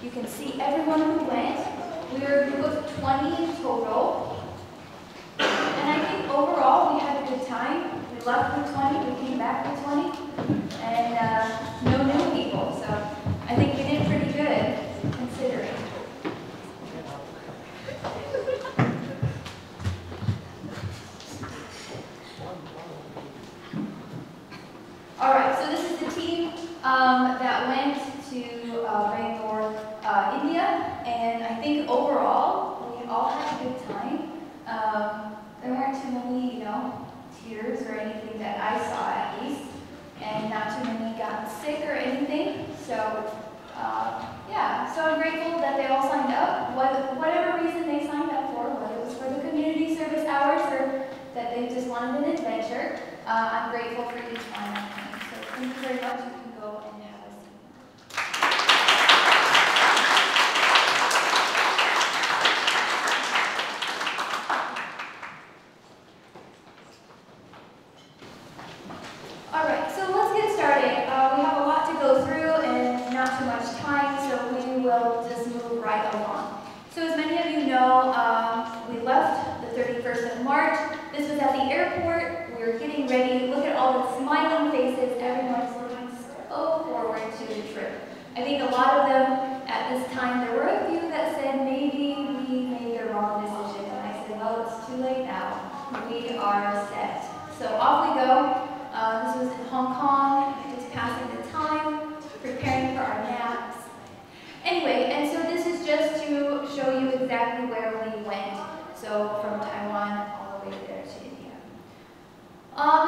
You can see everyone who went. We were a group of 20 in total. And I think overall we had a good time. We left with 20, we came back with 20, and no new people. So I think we did pretty good considering. All right, so this is the team that went to Bangalore, India, and I think overall we all had a good time. There weren't too many, tears or anything that I saw at least, and not too many got sick or anything. So yeah, so I'm grateful that they all signed up. Whatever reason they signed up for, whether it was for the community service hours or that they just wanted an adventure, I'm grateful for each one of them. So thank you very much. You can go and have a seat. All right, so let's get started. We have a lot to go through and not too much time, so we will just move right along. So as many of you know, we left the 31st of March. This was at the airport. We were getting ready. Look at all the smiling faces. Everyone's looking so forward to the trip. I think a lot of them at this time, there were a few that said maybe we made the wrong decision. And I said, well, it's too late now. We are set. So off we go. This was in Hong Kong, just passing the time, preparing for our naps. Anyway, and so this is just to show you exactly where we went. So from Taiwan all the way there to India.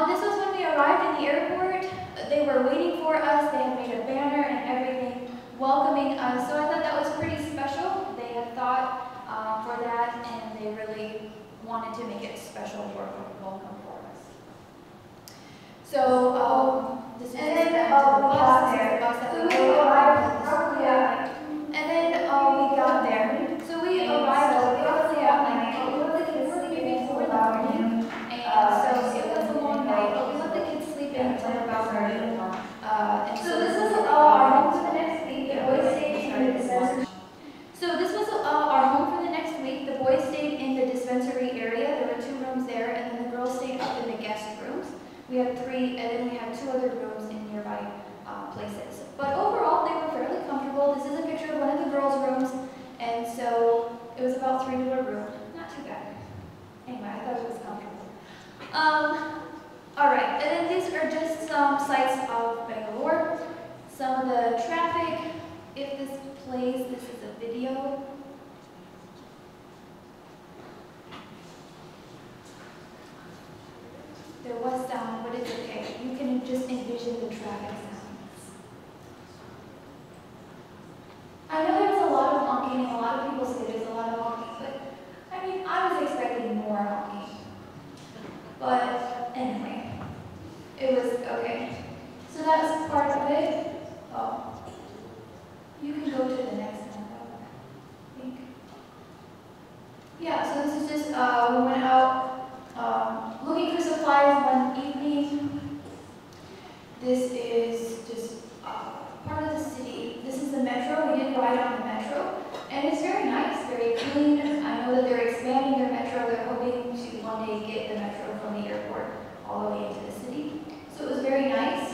This was when we arrived in the airport. They were waiting for us. They had made a banner and everything welcoming us. So I thought that was pretty special. They had thought for that, and they really wanted to make it special welcome for us. So this is and then we got there. So we arrived roughly at, and then we got there. So we arrived roughly at like, we let the kids sleep in until about noon. And so it was a long night, but we let the kids sleep in until about noon. So this is our home for the next week. The boys stayed in the dispensary. So this was our home for the next week. The boys stayed in the dispensary area. There were 2 rooms there, and then the girls stayed up in the guest rooms. We had 3, and then we had 2 other rooms in nearby places. But overall, they were fairly comfortable. This is a picture of one of the girls' rooms, and so it was about 3 to a room. Not too bad. Anyway, I thought it was comfortable. All right, and then these are just some sights of Bangalore. Some of the traffic. If this plays, this is a video. There was sound, but it's okay. You can just envision the traffic sounds. I know there's a lot of honking, and a lot of people say there's a lot of honking, but I mean, I was expecting more honking. But anyway, it was okay. So that was part of it. Oh, you can go to the next one, I think. Yeah, so this is just, we went out looking for supplies one evening. This is just part of the city. This is the metro. We did ride on the metro. And it's very nice, very clean. I know that they're expanding their metro. They're hoping to one day get the metro from the airport all the way into the city. So it was very nice.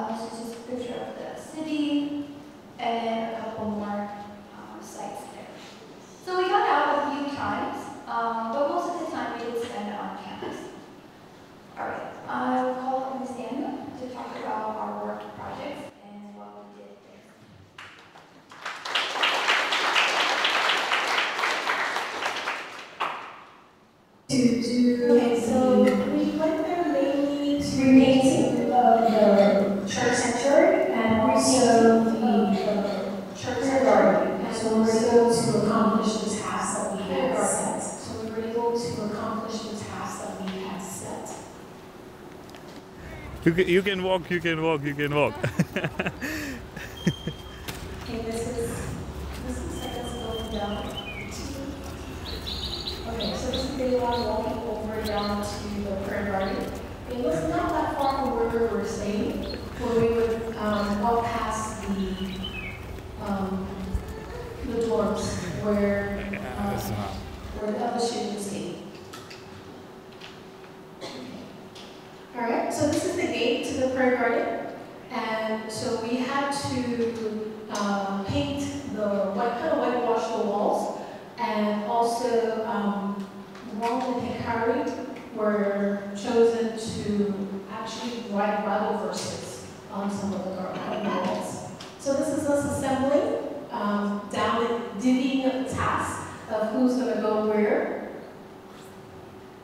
This is just a picture of the city and a couple more sites there. So we got out a few times, but most of the time we did spend on campus. All right, I will call up Ms. Daniel to talk about our work projects and what we did there. Okay, so we went there mainly to repaint the church sanctuary and also the church garden. And so we were able to accomplish the task that we had set. So we were able to accomplish the task that we had set. You can walk, you can walk, you can walk. Okay, this is like us going down. Okay, so this is day one walking over down to the prayer garden. It was not that far from where we were staying, where we would walk past the the gate to the prayer garden, and so we had to paint kind of whitewash the walls, and also Ron and Hikari were chosen to actually write Bible verses on some of the garden walls. So this is us assembling, down and divvying the task of who's going to go where.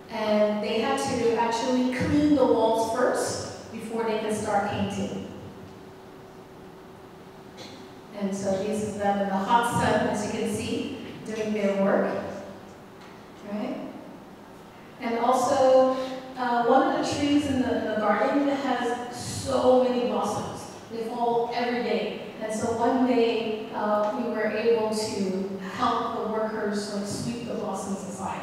And they had to actually clean the walls first before they could start painting. And so this is them in the hot sun, as you can see, doing their work. Right? And also, one of the trees in the garden has so many blossoms. They fall every day. And so one day, we were able to help the workers sweep the blossoms aside.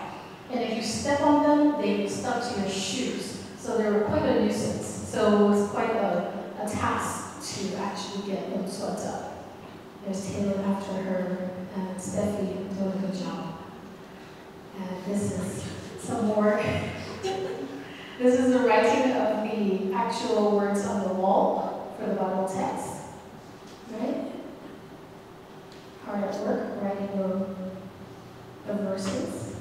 And if you step on them, they stuck to your shoes. So they were quite a nuisance. So it was quite a task to actually get them swept up. There's Taylor after her, and Steffi doing a good job. And this is some more. This is the writing of the actual words on the wall for the Bible text. Right? Hard at work, writing the verses.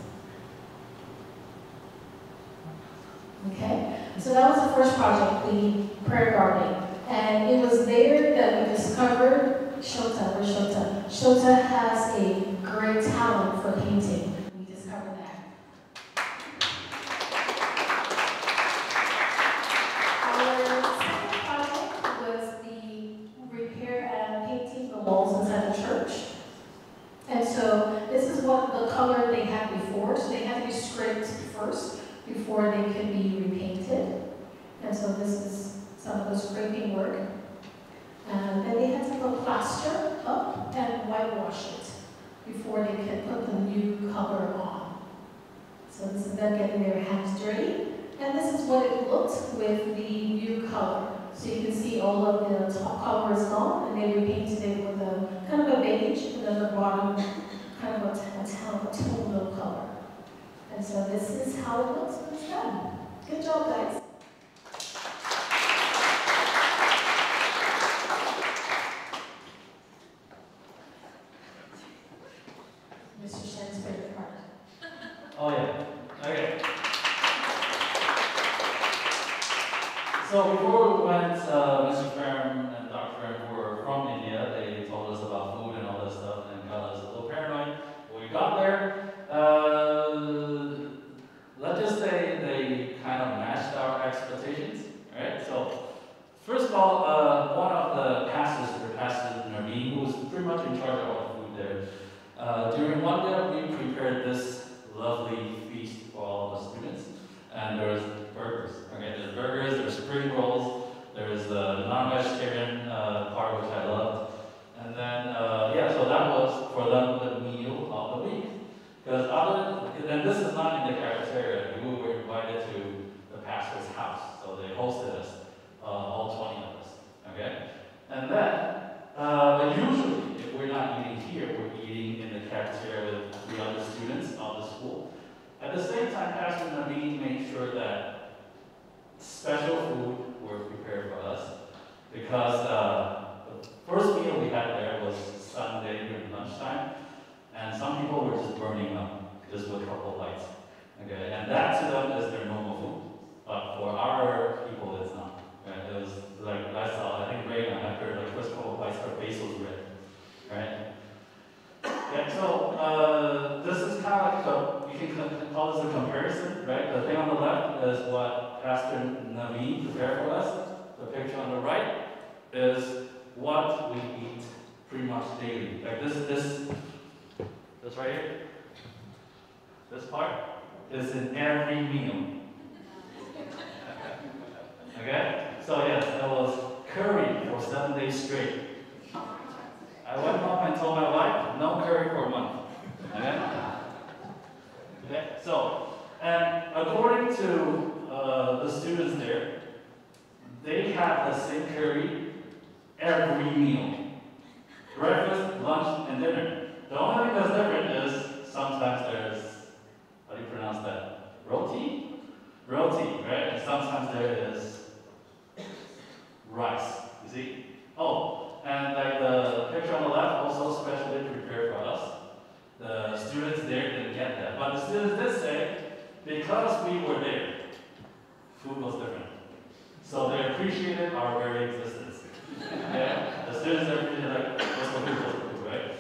Okay? So that was the first project, the prayer garden. And it was there that we discovered Shota. Where's Shota? Shota has a great talent for painting. We discovered that. Our second project was the repair and painting the walls inside the church. And so this is what the color they had before. So they had to be scraped first before they could be repainted. And so this is some of the scraping work. And then they had to put plaster up and whitewash it before they could put the new color on. So this is them getting their hands dirty. And this is what it looked with the new color. So you can see all of the top color is gone, and they repainted it with a kind of a beige, and then the bottom kind of a tonal color. And so this is how it looks when it's done. Good job, guys. Mr. Shen's favorite part. Oh yeah, okay. So before we went, Mr. Ferm and Dr. Ferm, who were from India, they told us about food and all this stuff and got us a little paranoid. When we got there, let's just say they kind of matched our expectations, right? So first of all, one of the pastors, Pastor Naveen, who was pretty much in charge of all the food there, during one day we prepared this lovely feast for all the students, and there was burgers. Okay, there's burgers, there's spring rolls, there's the non-vegetarian part which I loved, and then yeah, so that was for them the meal of the week. Because and this is not in the cafeteria. We were invited to the pastor's house, so they hosted us, all 20 of us. Okay, and then but usually if we're not eating here, we're eating in the cafeteria with the other students of the school. At the same time, Pastor Naveen made sure that special food were prepared for us, because the first meal we had there was Sunday during lunchtime, and some people were just burning up just with a couple of bites. Okay, and that to them is their normal food, but for our people it's not. Right? It was like I saw, I think Ray and I after like first couple of bites, her face was red. Right? Yeah, so this is kind of like you can call this a comparison, right? The thing on the left is what Pastor Naveen prepared for us. The picture on the right is what we eat pretty much daily. Like this right here, this part is in every meal. Okay? So yes, that was curry for 7 days straight. I went home and told my wife, no curry for a month. Okay? Okay? So, and according to the students there, they have the same curry every meal. Breakfast, lunch, and dinner. The only thing that's different is sometimes there's, how do you pronounce that? Roti? Roti, right? And sometimes there is so they appreciated our very existence. Okay? The students appreciated like, what's the right?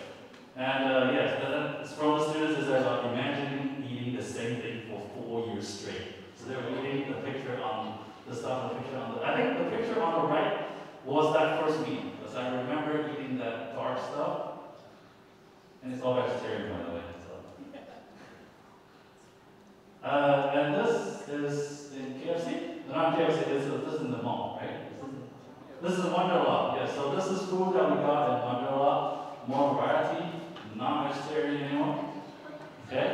And yes, then from the students is about imagine eating the same thing for 4 years straight. So they were eating the picture on the stuff, the picture on the, I think the picture on the right was that first meal, because I remember eating that dark stuff, and it's all vegetarian by the way. So. And this is in KFC? No, not KFC, this is in the mall, right? This is Wonderla, yeah, so this is food that we got in Wonderla, more variety, non-vegetarian anymore, okay?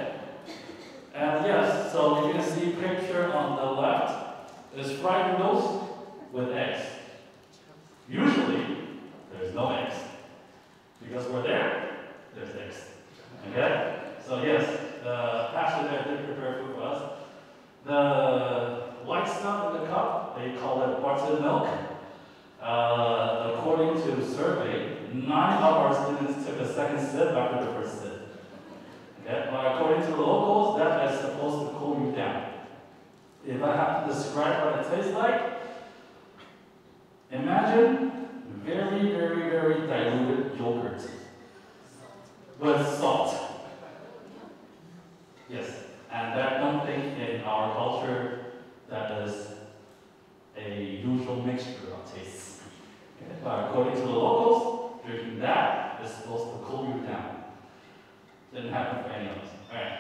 And yes, so you can see picture on the left is fried noodles with eggs. Usually, there's no eggs. Because we're there, there's eggs. Okay? So yes, the pastor there did prepare food for us. The white stuff in the cup, they call it buttered milk. According to survey, 9 of our students took a second sip after the first sip. Okay? But according to the locals, that is supposed to cool you down. If I have to describe what it tastes like, imagine very, very, very diluted yogurt with salt. Yes, and I don't think in our culture that is a usual mixture of tastes. Okay? But according to the locals, drinking that is supposed to cool you down. Didn't happen for any of us. Alright.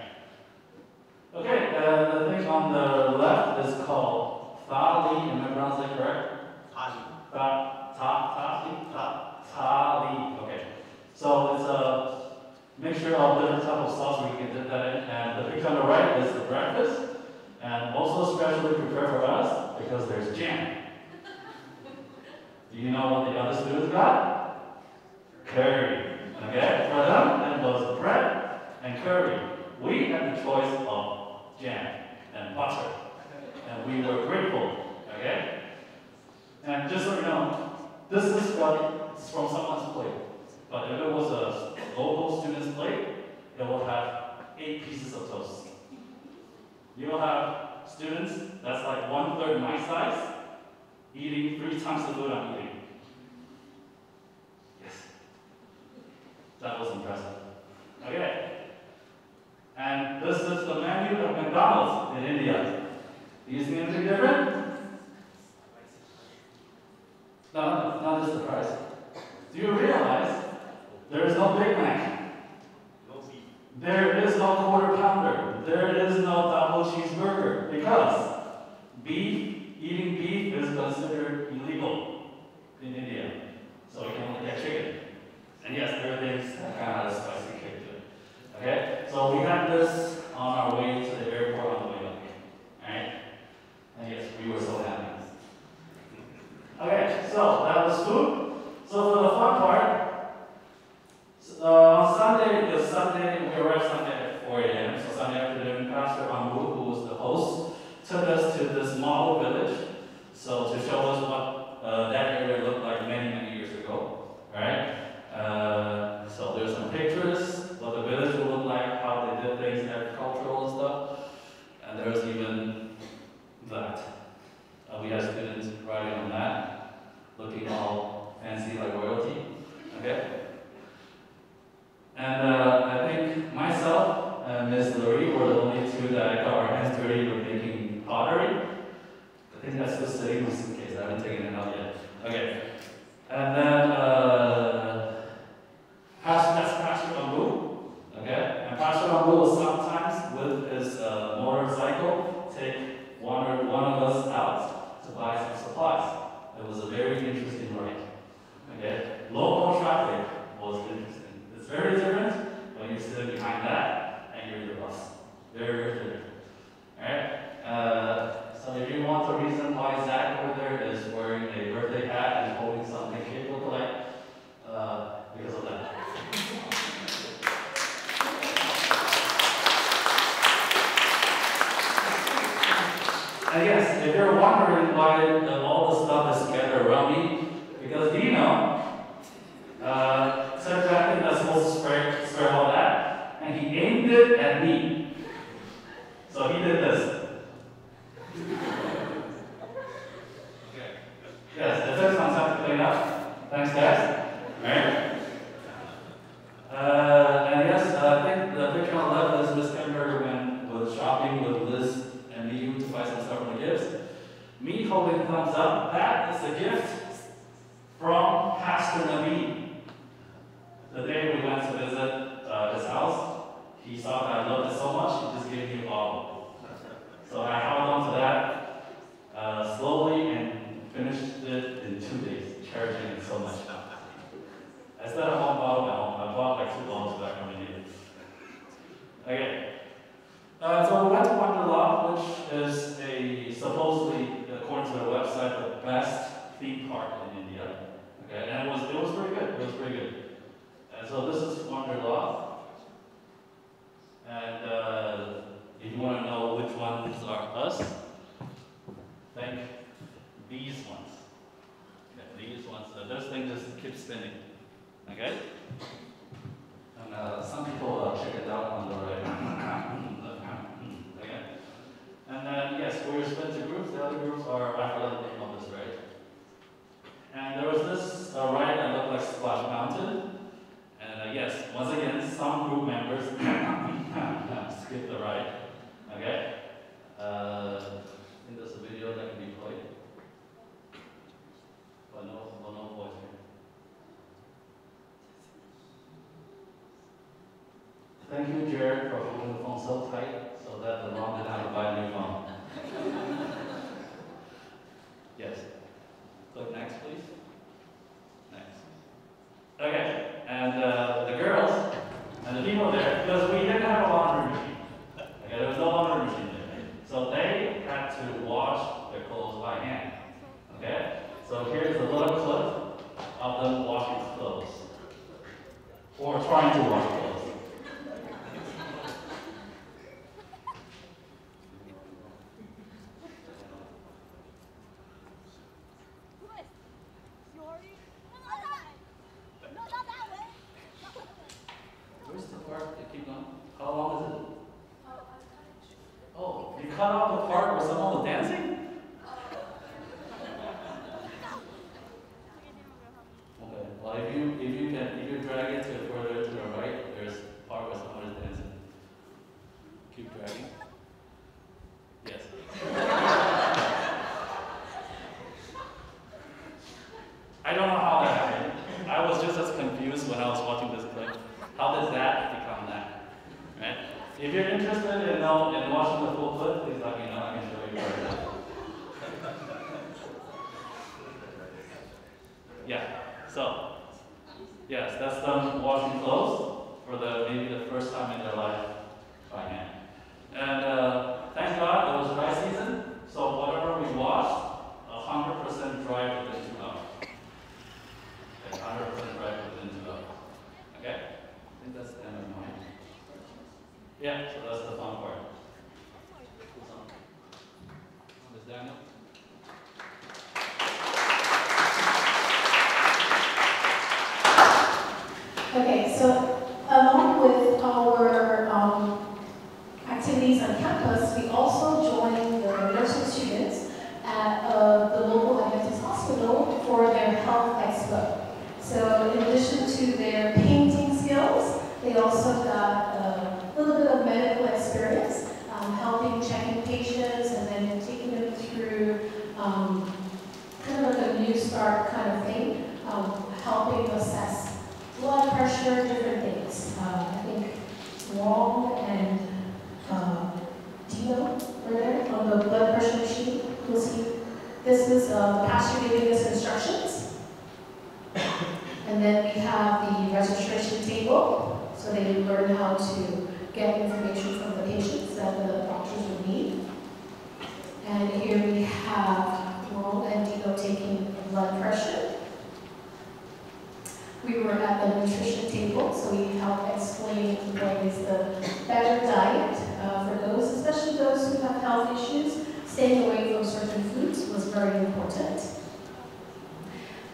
Okay, the thing on the left is called thali. Am I pronouncing it correct? Thali. Okay. So it's a mixture of different types of sauce we can dip that in. And the picture on the right is the breakfast. And also specially prepared for us because there's jam. Do you know what the other students got? Curry. Okay? For them, it was bread and curry. We had the choice of jam and butter. And we were grateful. Okay? And just so you know, this is what is from someone's plate. But if it was a local student's plate, it will have 8 pieces of toast. You will have students that's like 1/3 my size, eating 3 times the food I'm eating. Yes. That was impressive. Okay. And this is the menu of McDonald's in India. Do you see anything different? No, not just the price. Do you realize there is no Big Mac? No beef. There is no quarter pounder. There is no double cheeseburger because eating beef is considered illegal in India. So you can only get chicken. And yes, there are things that kind of has a spicy kick to it. Okay? So we had this on our way to the airport on the way back. Alright? And yes, we were so happy. Okay, so that was food. So for the fun part, on Sunday, we arrived Sunday at 4 a.m. So Sunday afternoon, Pastor Ambu, who was the host, took us to this model village. So to show us what that area looked like many, many years ago. Right? So there's some pictures, what the village would look like, how they did things, agricultural and stuff. And there's even that. We had students riding on that, looking all fancy like royalty. Okay? And I think myself and Miss Lori were the only 2 that got our hands dirty with making pottery. I think that's still sitting in the suitcase. I haven't taken it out yet. Okay. And then that's Pastor Ambu. Okay? And Pastor Ambu will sometimes, with his motorcycle, take one of us out to buy some supplies. It was a very interesting ride. Okay? Local traffic was interesting. It's very different when you sit behind that and you're in the bus. Very, very different. Alright? So if you want the reason why Zach over there is wearing a birthday hat and holding something cake look like, because of that. And yes, if you're wondering why all the stuff is scattered around me, because Dino said Jackson that's supposed to spray all that, and he aimed it at me. So he did this. Okay. Thanks, guys. Right? And yes, I think the picture on the left is Miss Kimber was shopping with Liz and me to buy some stuff from the gifts. Me holding thumbs up. That is a gift from Pastor Naveen. The day we went to visit his house, he saw that I loved it so much, he just gave me a bottle. So I held on to that slowly and finished it in 2 days, cherishing it so much. Instead of one bottle now, I bought like 2 bottles back when I needed. Okay. So we went to Wonderla, which is supposedly, according to their website, the best theme park in India. Okay, and it was pretty good. It was pretty good. And so this is Wonderla. And if you want to know which ones are us, think these ones. Okay, these ones. This thing just keeps spinning. Okay? And some people check it out on the right. Okay? And then, yes, we're split into groups. The other groups are, I forgot the name of this, right? And there was this ride that looked like Splash Mountain. And yes, once again, some group members skipped the ride. Okay? I think there's a video that can be played. But no voice here. Thank you, Jared, for holding the phone so tight so that the mom didn't have to buy a new phone. Yes. Click next, please. Next. Okay, and the girls and the people there, because we didn't have a laundry machine. Okay, there was no laundry machine there. So they had to wash their clothes by hand. Okay? So here's a little clip of them washing clothes. Or trying to wash clothes. Where's the part that keep going? How long is it? Oh, you cut off the part where someone was dancing? Okay, well if you drag it to further to the right, there's a part where someone is dancing. Keep dragging. Yes. I don't know how that happened. I was just as confused when I was watching this clip. How does that become that? Right? If you're interested in watching the full clip, please let me know. I can show you right now. Yeah. So, yes, that's them washing clothes for maybe the first time in their life by hand. And thank God it was dry season, so whatever we washed, 100% dry within 2 hours. Okay, 100% dry within 2 hours. Okay? I think that's the end of mine. Yeah, so that's the fun part. Who's on? Ms. Daniel? Okay, so along with our activities on campus, we also joined the nursing students at the local Adventist hospital for their health expo. So in addition to their painting skills, they also got a little bit of medical experience, helping checking patients and then taking them through kind of like a new start kind of thing, helping assess blood pressure, different things. I think Wong and Dino were there on the blood pressure machine. You'll see this is the pastor giving us instructions. And then we have the registration table, so they learn how to get information from the patients that the doctors would need. And here we have Wong and Dino taking blood pressure. We were at the nutrition table, so we helped explain what is the better diet for those, especially those who have health issues. Staying away from certain foods was very important.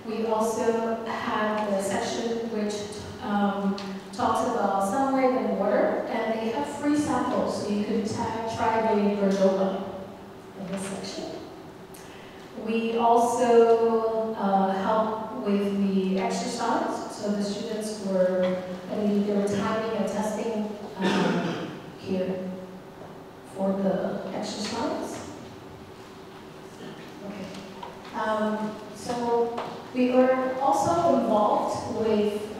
We also had the section which talks about sunlight and water, and they have free samples, so you could try the granola in this section. We also help with the So the students were, they were timing and testing here for the exercise. Okay. So we were also involved with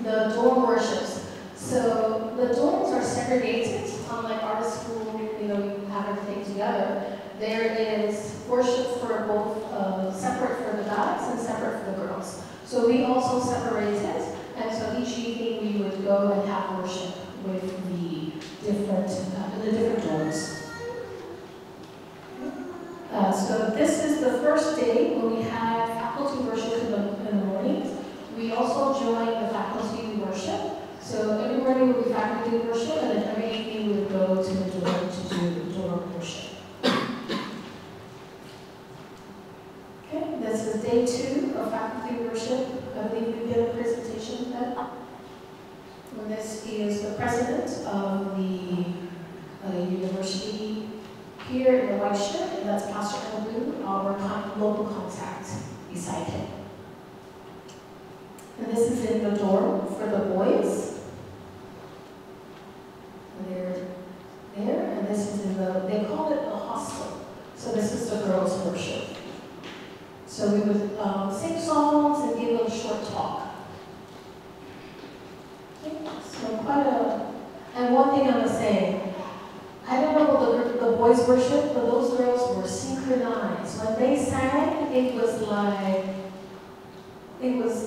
the dorm worships. So the dorms are segregated, unlike our school, we have everything together. There is worship for both, separate for the guys and separate for the girls. So we also separated, and so each evening we would go and have worship with the different dorms. So this is the first day when we had faculty worship in the mornings. We also joined the faculty worship. So every morning would be faculty worship, and then every evening we would go to the dorm to do dorm worship. Okay, this is day 2 of faculty worship. I believe we did a presentation then. And this is the president of the university here in the white shirt, and that's Pastor Andrew, our local contact beside him. And this is in the dorm for the boys. And they're there, and this is in they call it the hostel. So this is the girls' worship. So we would sing songs and give a short talk. Okay, so and one thing I was saying, I don't know what the boys worship, but those girls were synchronized. When they sang, it was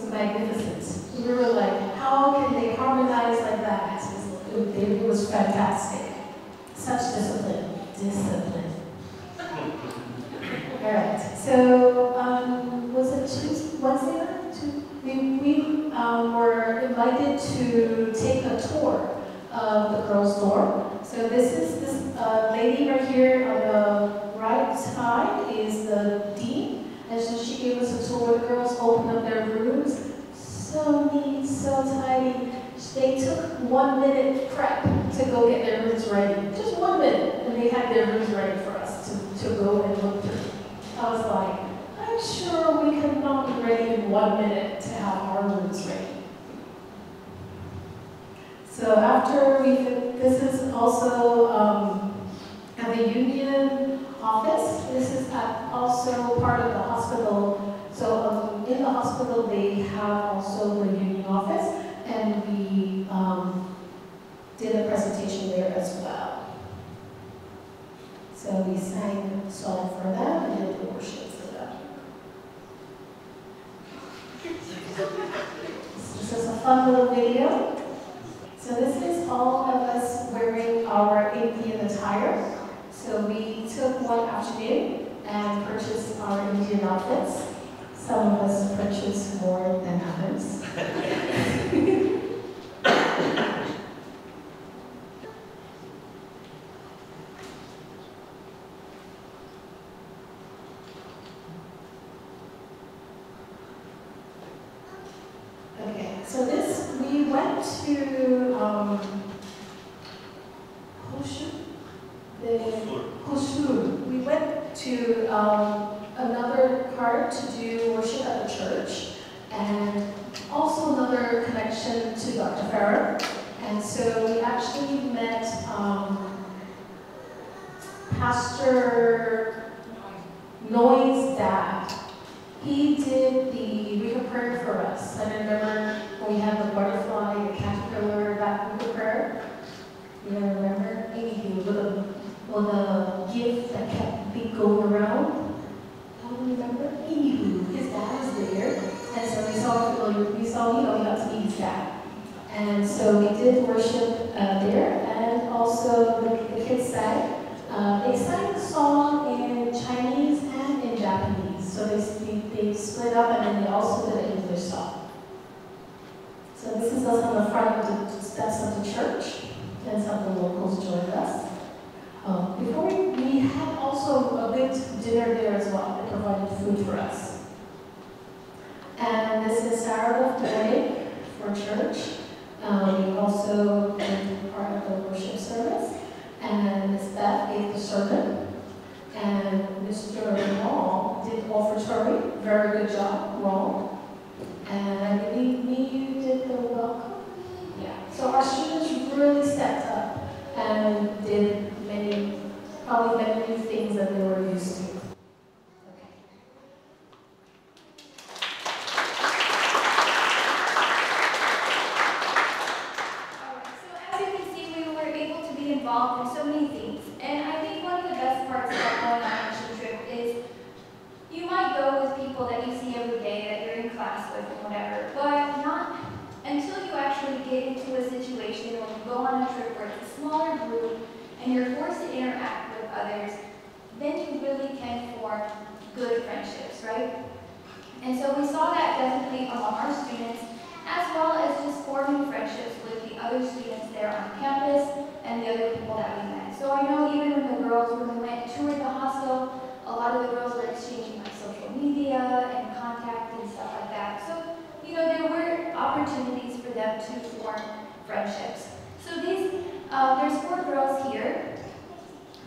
magnificent. We were like, how can they harmonize like that? It was fantastic. Such discipline. All right. So was it Wednesday night? We were invited to take a tour of the girls' dorm. So this is this lady right here on the right side is the dean, and so she gave us a tour. The girls opened up their rooms. So neat, so tidy. They took 1 minute prep to go get their rooms ready. Just 1 minute, and they had their rooms ready for us to go and look through. I was like, I'm sure we could not be ready in 1 minute to have our rooms ready. So after this is also at the union office. This is also part of the hospital. So in the hospital, they have also the union office, and we did a presentation there as well. So we sang a song for them and did worship for them. This is a fun little video. So this is all of us wearing our Indian attire. So we took one afternoon and purchased our Indian outfits. Some of us purchased more than others. Okay, so we went to Hosur. We went to another part to do worship at the church, and also another connection to Dr. Farah. And so we actually met Pastor Noy's dad. He did the week of prayer for us. I remember when we had the butterfly, the caterpillar, that week of prayer. You remember? Anywho, with a gift that kept going around. I don't remember. Anywho, his dad was there. And so we got to meet his dad. And so we did worship there. And also the kids sang. They sang the song in Chinese and in Japanese. So they split up, and then they also did an English song. So this is us on the front of the steps of the church, and some of the locals joined us. Before we had also a good dinner there as well. They provided food for us. And this is Sabbath day for church. We also did part of the worship service. And Ms. Beth gave the sermon. And Mr. Wall did offertory. Very good job, Wall. And I believe you did the welcome. Yeah. So our students really stepped up and did probably many new things that they were used to. Okay. Alright, so as you can see, we were able to be involved in so many things. And I think one of the best parts about going on a mission trip is you might go with people that you see every day, that you're in class with and whatever, but not until you actually get into a situation when you go on a trip where it's a smaller group and you're forced to interact with others, then you really can form good friendships, right? And so we saw that definitely among our students, as well as just forming friendships with the other students there on campus and the other people that we met. So I know even when we went and toured the hostel, a lot of the girls were exchanging like social media and contact and stuff like that. So, you know, there were opportunities for them to form friendships. So there's 4 girls here,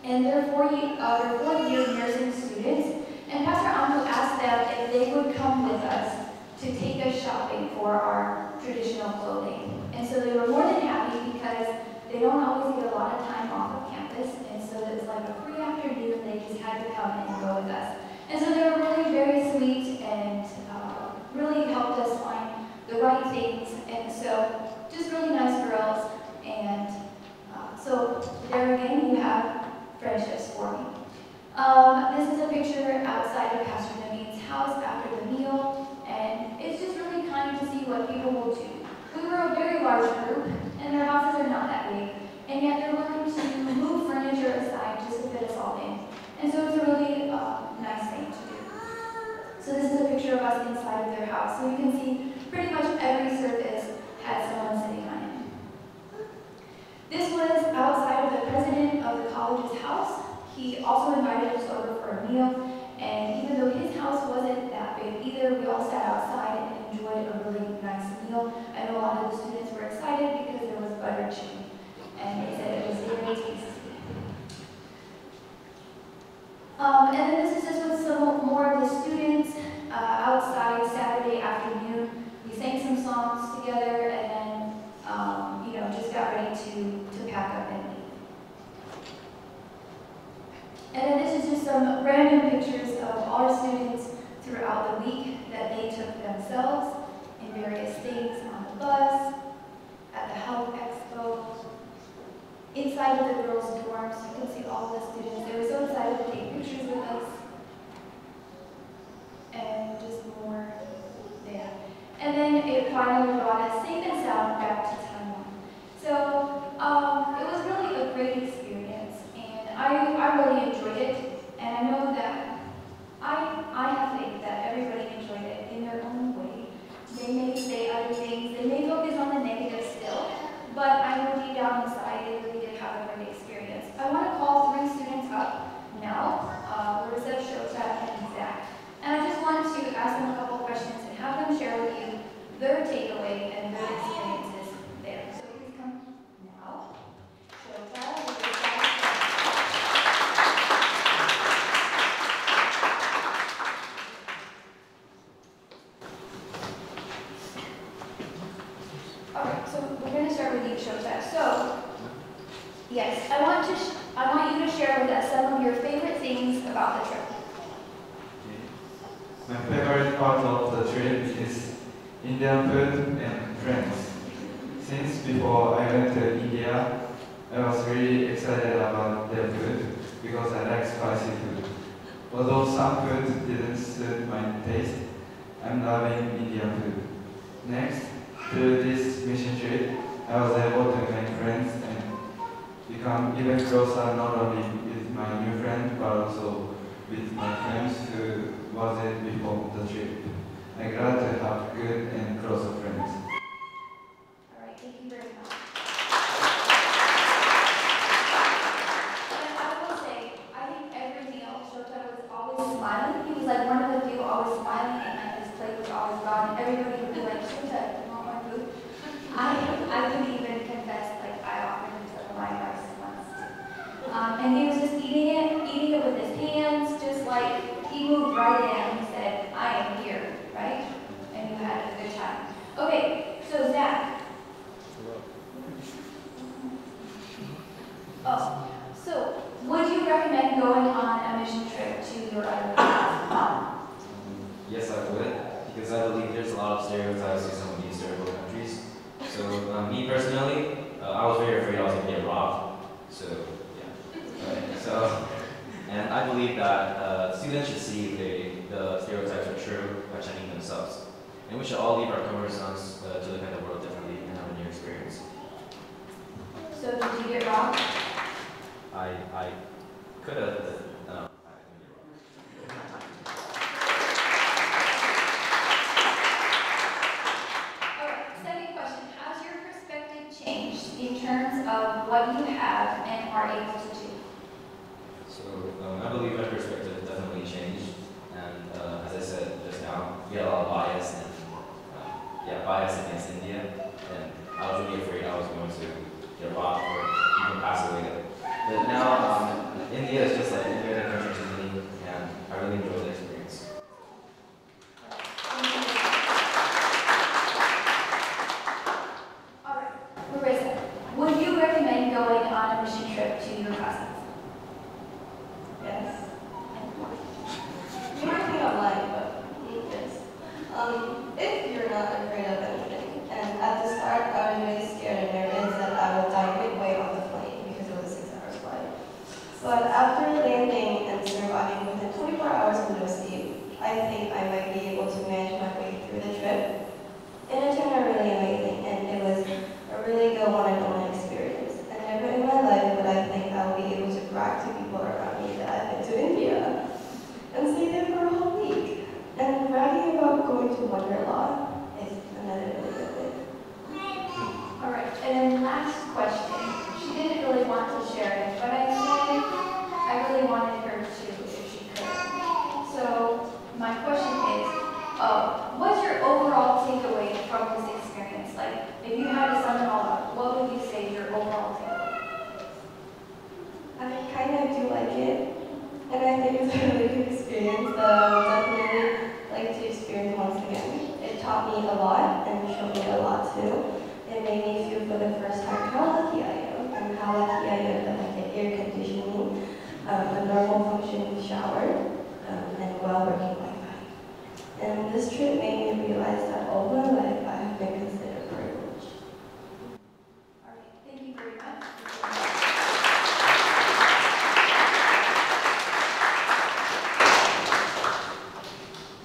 and they're fourth-year nursing students. And Pastor Angu asked them if they would come with us to take us shopping for our traditional clothing. And so they were more than happy because they don't always get a lot of time off of campus, and so it's like a free afternoon. They just had to come and go with us. And so they were really very sweet and really helped us find the right things. And so just really nice girls. And so there again, you have friendships forming. This is a picture outside of Pastor Naveen's house after the meal, and it's just really kind to see what people will do. We were a very large group, and their houses are not that big, and yet they're willing to move furniture aside just to fit us all in. And so it's a really nice thing to do. So this is a picture of us inside of their house. So you can see pretty much every surface had someone sitting on it. This was outside of the president of the college's house. He also invited us over for a meal, and even though his house wasn't that big either, we all sat outside and enjoyed a really nice meal. I know a lot of the students were excited because there was butter chicken, and they said it was very tasty. And then this is just with some more of the students outside Saturday afternoon. We sang some songs together, and then you know, just got ready to pack up and leave. And then this is just some random pictures of our students throughout the week that they took themselves in various things on the bus, at the Health Expo, inside of the girls' dorms. You can see all of the students. They were so excited to take pictures with us. And just more there. And then it finally brought us safe and sound back to Taiwan. So it was really a great experience, and I really enjoyed it. And I know that I have faith that everybody enjoyed it in their own way. They may say other things, they may focus on the negative still, but I know deep down inside they really did have a great experience. I want to call 3 students up now, Larissa, Shota, and Zach. And I just wanted to ask them a couple questions and have them share with you their takeaway and their experiences there. So please come now. Shota, Alright, so we're going to start with you, Shota. So, yes, I want you to share with us some of your favorite things about the trip. My favorite part of the trip is Indian food and friends. Since before I went to India, I was really excited about their food because I like spicy food. Although some food didn't suit my taste, I'm loving Indian food. Next, through this mission trip, I was able to make friends and become even closer not only with my new friend but also with my friends who wasn't before the trip. I'm glad to have good and close friends. Alright, thank you very much. And I will say, I think every meal, Shota was always smiling. He was like one of the few always smiling, and like his plate was always gone. Everybody would be like, Shota, you want more food? I could even confess, like I offered him some of my rice once too. And he was just eating it with his hands, just like he moved right in and he said, I am here, right? And you had yes, I would, because I believe there's a lot of stereotypes to some of these third world countries. So, me personally, I was very afraid I was going to get robbed. So, yeah. Right. So, and I believe that students should see if the stereotypes are true by checking themselves. And we should all leave our comfort zones to look at the world differently and have a new experience. So did you get robbed? I could have, but I didn't get robbed. Alright, second question. Has your perspective changed in terms of what you have and are able to do? So I believe my perspective definitely changed, and as I said just now, we had a lot of bias and bias against India, and I was really afraid I was going to get robbed or even pass away. But now India is just like any other country to me, and I really enjoyed the experience. Alright, Marissa, would you recommend going on a mission trip to your classmates? Yes. You might think I'm lying, but yes. If you're not afraid of anything, and at the start I was really scared and nervous that I would die midway on the plane because it was a 6-hour flight. But after landing and surviving within 24 hours of no sleep, I think I might be able to manage my way through the trip. And it turned out really amazing, and it was a really good one-and-only experience. And never in my life would I think I would be able to brag to people around me that I've been to India and stay there for a whole week. And bragging about going to Wonderland is another really good thing. Alright, and then last question. She didn't really want to share it, but I said I really wanted her to if she could. So my question is, what's your overall takeaway from this experience? Like, if you had to sum it all up, what would you say is your overall takeaway? I kind of do like it, and I think it's a really good experience that I would definitely like to experience once again. It taught me a lot and showed me a lot too. It made me feel for the first time how lucky I am, and how lucky I am that I get air conditioning, a normal functioning shower, and well-working Wi-Fi. And this trip made me realize that all my life I have been considered privileged. Alright, thank you very much.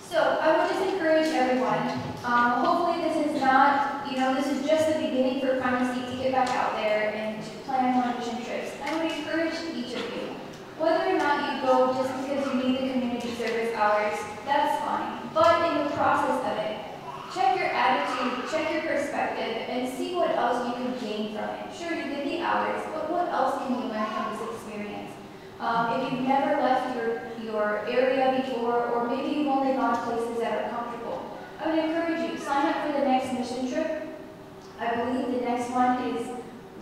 So I would just encourage everyone, hopefully this is not, this is just the beginning for Primacy to get back out there and to plan more mission trips. I would encourage each of you, whether or not you go just because you need the community service hours, that's fine. But in the process of it, check your attitude, check your perspective, and see what else you can gain from it. Sure, you get the hours, but what else can you learn from this experience? If you've never left your area before, or maybe you've only gone places that are comfortable, I would encourage you, sign up for the next mission trip. I believe the next one is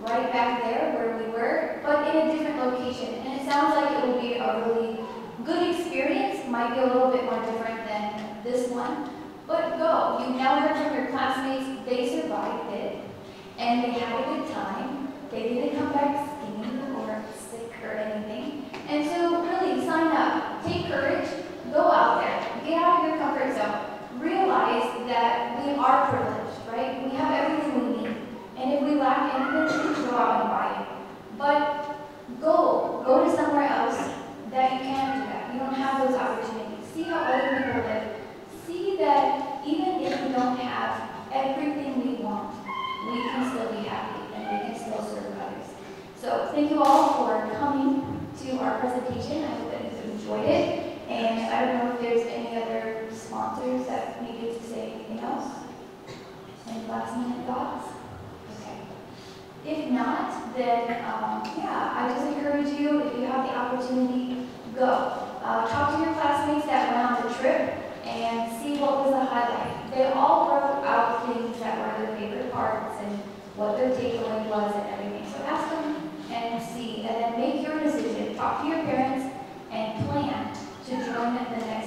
right back there where we were, but in a different location. And it sounds like it will be a really good experience, might be a little bit more different than this one. But go. You now heard from your classmates, they survived it, and they had a good time. They didn't come back skinny or sick or anything. And so really, sign up. Take courage. Go out there. Get out of your comfort zone. Realize that we are privileged, right? We have everything we need. And if we lack anything, go out and buy it. But go to somewhere else that you can do that. You don't have those opportunities. See how other people live. See that even if we don't have everything we want, we can still be happy and we can still serve others. So thank you all for coming to our presentation. I hope that you enjoyed it. And I don't know if there's any other sponsors that needed to say anything else. Any last minute thoughts? Okay. If not, then I just encourage you, if you have the opportunity, go. Talk to your classmates that went on the trip and see what was the highlight. They all wrote out things that were their favorite parts and what their takeaway was and everything. So ask them and see, and then make your decision. Talk to your parents and plan to join the next